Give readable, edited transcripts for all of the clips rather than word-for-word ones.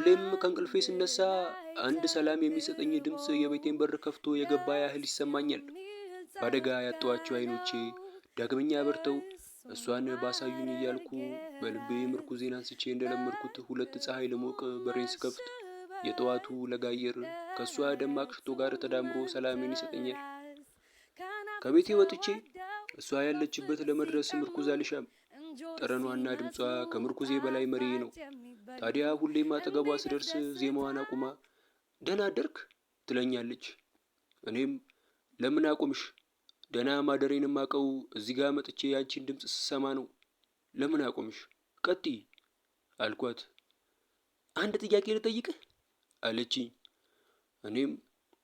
ሁሌም ከእንቅልፌ ስነሳ አንድ ሰላም የሚሰጠኝ ድምፅ የቤቴን በር ከፍቶ የገባ ያህል ይሰማኛል። በአደጋ ያጧቸው አይኖቼ ዳግመኛ በርተው እሷን ባሳዩኝ እያልኩ በልቤ ምርኩዜን አንስቼ እንደለመድኩት ሁለት ፀሐይ ለሞቅ በሬን ስከፍት የጠዋቱ ለጋ አየር ከእሷ ደማቅ ሽቶ ጋር ተዳምሮ ሰላሜን ይሰጠኛል። ከቤቴ ወጥቼ እሷ ያለችበት ለመድረስ ምርኩዝ አልሻም። ጠረኗና ድምጿ ከምርኩዜ በላይ መሪዬ ነው። ታዲያ ሁሌም አጠገቧ ስደርስ ዜማዋን አቁማ ደህና አደርክ ትለኛለች። እኔም ለምን አቁምሽ? ደህና ማደሬን ማቀው እዚህ ጋር መጥቼ ያንቺን ድምፅ ስሰማ ነው። ለምን አቁምሽ? ቀጥይ አልኳት። አንድ ጥያቄ ልጠይቅህ አለችኝ። እኔም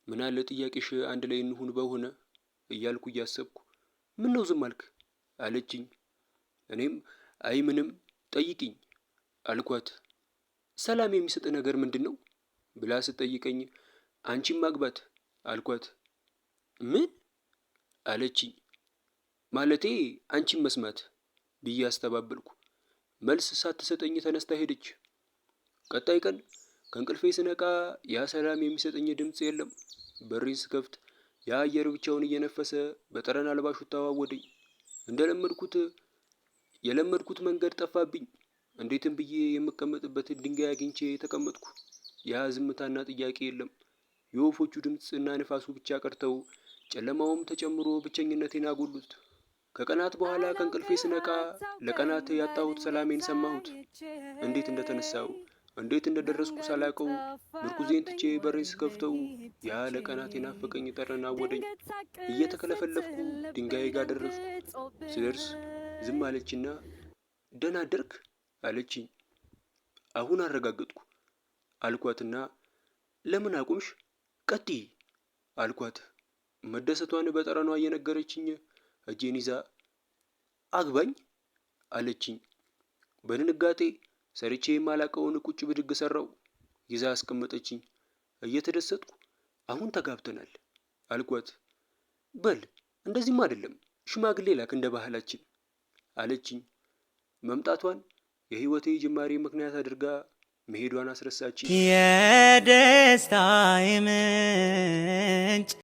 ምን አለ ጥያቄሽ አንድ ላይ እንሁን በሆነ እያልኩ እያሰብኩ ምን ነው ዝም አልክ አለችኝ። እኔም አይ ምንም ጠይቂኝ አልኳት። ሰላም የሚሰጥ ነገር ምንድን ነው ብላ ስትጠይቀኝ አንቺን ማግባት አልኳት። ምን አለችኝ። ማለቴ አንቺን መስማት ብዬ አስተባበልኩ። መልስ ሳትሰጠኝ ተነስታ ሄደች። ቀጣይ ቀን ከእንቅልፌ ስነቃ ያ ሰላም የሚሰጠኝ ድምፅ የለም። በሬን ስከፍት ያ አየር ብቻውን እየነፈሰ በጠረን አልባሹ ተዋወደኝ። የለመድኩት መንገድ ጠፋብኝ። እንዴትም ብዬ የምቀመጥበትን ድንጋይ አግኝቼ ተቀመጥኩ። ያ ዝምታና ጥያቄ የለም። የወፎቹ ድምፅና ንፋሱ ብቻ ቀርተው ጨለማውም ተጨምሮ ብቸኝነቴን አጎሉት። ከቀናት በኋላ ከእንቅልፌ ስነቃ ለቀናት ያጣሁት ሰላሜን ሰማሁት። እንዴት እንደተነሳው እንዴት እንደደረስኩ ሳላቀው ምርኩዜን ትቼ በሬን ስከፍተው ያ ለቀናት የናፈቀኝ ጠረን አወደኝ። እየተከለፈለፍኩ ድንጋይ ጋር ደረስኩ። ስደርስ ዝም አለችና ደህና አደርክ አለችኝ። አሁን አረጋገጥኩ አልኳትና ለምን አቁምሽ? ቀጥይ አልኳት። መደሰቷን በጠረኗ እየነገረችኝ እጄን ይዛ አግባኝ አለችኝ። በድንጋጤ ሰርቼ የማላቀውን ቁጭ ብድግ ሰራው። ይዛ አስቀመጠችኝ። እየተደሰትኩ አሁን ተጋብተናል አልኳት። በል እንደዚህም አይደለም ሽማግሌ ላክ እንደ ባህላችን አለችኝ። መምጣቷን የህይወቴ ጅማሬ ምክንያት አድርጋ መሄዷን አስረሳችኝ። የደስታዬ ምንጭ